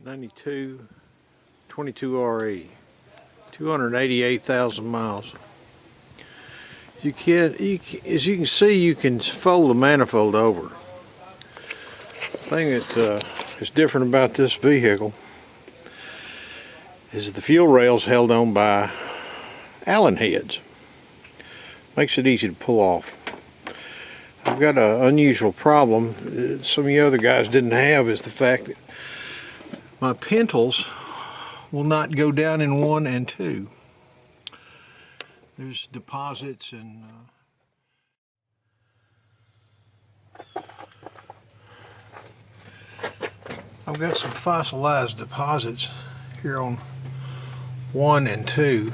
92 22 RE, 288,000 miles. As you can see, you can fold the manifold over. The thing that is different about this vehicle is the fuel rail's held on by Allen heads. Makes it easy to pull off. I've got an unusual problem that some of you other guys didn't have, is the fact that my Pintles will not go down in 1 and 2. There's deposits and I've got some fossilized deposits here on 1 and 2.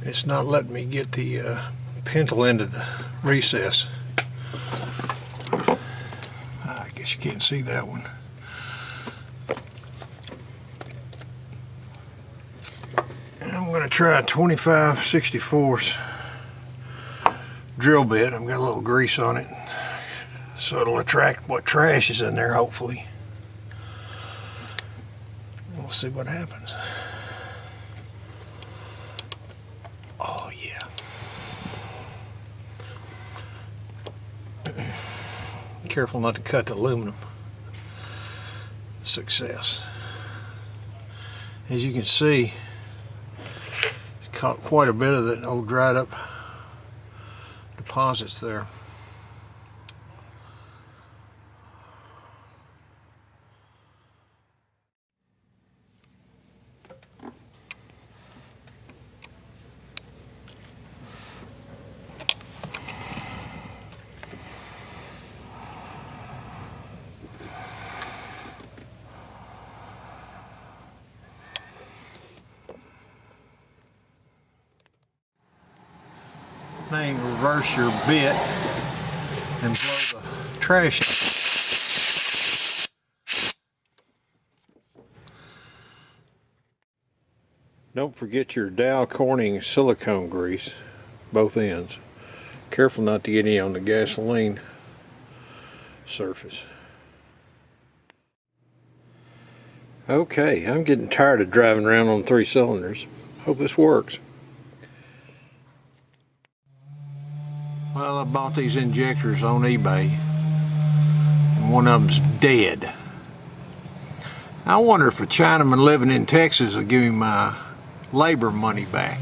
It's not letting me get the Pintle into the recess. I guess you can't see that one. I'm going to try a 25/64 drill bit. I've got a little grease on it, so it'll attract what trash is in there, hopefully. We'll see what happens. Oh yeah. Careful not to cut the aluminum. Success. As you can see, it's caught quite a bit of that old dried up deposits there. Now you can reverse your bit and blow the trash out. Don't forget your Dow Corning silicone grease, both ends. Careful not to get any on the gasoline surface. Okay, I'm getting tired of driving around on 3 cylinders. Hope this works. Well, I bought these injectors on eBay, and one of them's dead. I wonder if a Chinaman living in Texas will give me my labor money back.